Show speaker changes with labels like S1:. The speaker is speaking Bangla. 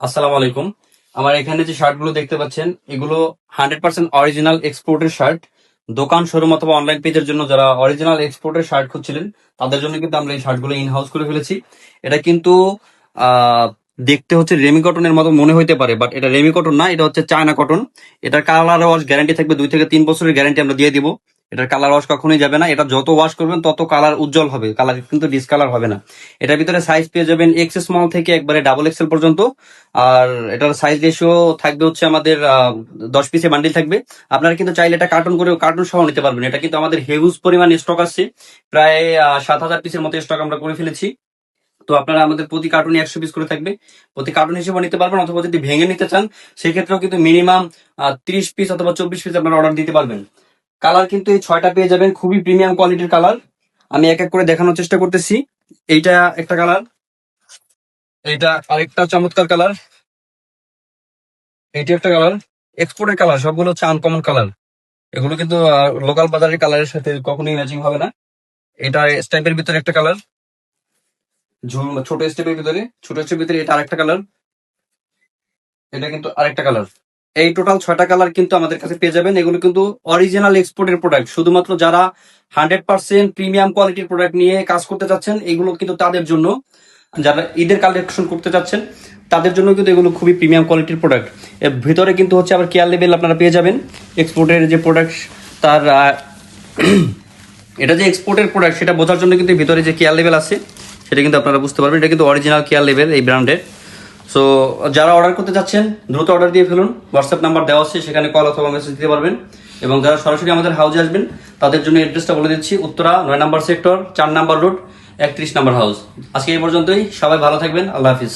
S1: আসসালামু আলাইকুম। আমার এখানে যে শার্টগুলো দেখতে পাচ্ছেন এগুলো 100% অরিজিনাল এক্সপোর্টের শার্ট। দোকান শোরুম অথবা অনলাইন পেজের জন্য যারা অরিজিনাল এক্সপোর্টের শার্ট খুঁজছিলেন তাদের জন্য কিন্তু আমরা এই শার্টগুলো ইন হাউস করে ফেলেছি। এটা কিন্তু আহ দেখতে হচ্ছে রেমি কটনের মতো মনে হইতে পারে, বাট এটা রেমি কটন না, এটা হচ্ছে চায়না কটন। এটার কালার ওয়াশ গ্যারান্টি থাকবে 2 থেকে 3 বছরের গ্যারান্টি আমরা দিয়ে দিব। এটার কালার ওয়াশ কখনোই যাবে না, এটা যত ওয়াশ করবেন তত কালার উজ্জ্বল হবে, কালার কিন্তু ডিসকালার হবে না। এটার ভিতরে সাইজ পেয়ে যাবেন এক্স স্মল থেকে একবারে ডাবল এক্সেল পর্যন্ত। আর এটার সাইজ রেশিও থাকবে হচ্ছে আমাদের 10 পিসে বান্ডিল থাকবে। আপনারা কিন্তু চাইলে এটা কার্টন করে কার্টন সহ নিতে পারবেন। এটা কিন্তু আমাদের হিউজ পরিমাণ স্টক আছে, প্রায় 7,000 পিসের মতো স্টক আমরা করে ফেলেছি। তো আপনারা আমাদের প্রতি কার্টুনে 100 পিস করে থাকবে, প্রতি কার্টুন হিসেবে নিতে পারবেন, অথবা যদি ভেঙে নিতে চান সেক্ষেত্রেও কিন্তু মিনিমাম 30 পিস অথবা 24 পিস আপনারা অর্ডার দিতে পারবেন। কালার কিন্তু এই 6টা পেয়ে যাবেন, খুবই প্রিমিয়াম কোয়ালিটির কালার। আমি এক এক করে দেখানোর চেষ্টা করতেছি। এইটা একটা কালার, এইটা আরেকটা চমৎকার কালার, এইটা একটা কালার। এক্সপোর্টের কালার সবগুলো হচ্ছে আনকমন কালার, এগুলো কিন্তু লোকাল বাজারের কালারের সাথে কখনোই ম্যাচিং হবে না। এটা স্ট্যাম্পের ভিতরে একটা কালার, ছোট স্টেপের ভিতরে, ছোট স্টেপের ভিতরে এটা আরেকটা কালার, এটা কিন্তু আরেকটা কালার। এই টোটাল 6টা কালার কিন্তু আমাদের কাছে পেয়ে যাবেন। এগুলো কিন্তু অরিজিনাল এক্সপোর্টের প্রোডাক্ট, শুধুমাত্র যারা 100% প্রিমিয়াম কোয়ালিটির প্রোডাক্ট নিয়ে কাজ করতে চাচ্ছেন এগুলো কিন্তু তাদের জন্য, যারা ঈদের কালেকশন করতে চাচ্ছেন তাদের জন্য কিন্তু এগুলো খুবই প্রিমিয়াম কোয়ালিটির প্রোডাক্ট। এর ভিতরে কিন্তু হচ্ছে আবার কেয়ার লেভেল আপনারা পেয়ে যাবেন। এক্সপোর্টের যে প্রোডাক্ট তার এটা যে এক্সপোর্টের প্রোডাক্ট সেটা বোঝার জন্য কিন্তু ভিতরে যে কেয়ার লেভেল আছে সেটা কিন্তু আপনারা বুঝতে পারবেন। এটা কিন্তু অরিজিনাল কেয়ার লেভেল এই ব্র্যান্ডের। সো যারা অর্ডার করতে চাচ্ছেন দ্রুত অর্ডার দিয়ে ফেলুন, হোয়াটসঅ্যাপ নাম্বার দেওয়া আছে, সেখানে কল অথবা মেসেজ দিতে পারবেন। এবং যারা সরাসরি আমাদের হাউসে আসবেন তাদের জন্য অ্যাড্রেসটা বলে দিচ্ছি, উত্তরা 9 নম্বর সেক্টর, 4 নম্বর রোড, 31 নম্বর হাউস। আজকে এই পর্যন্তই, সবাই ভালো থাকবেন, আল্লাহ হাফিজ।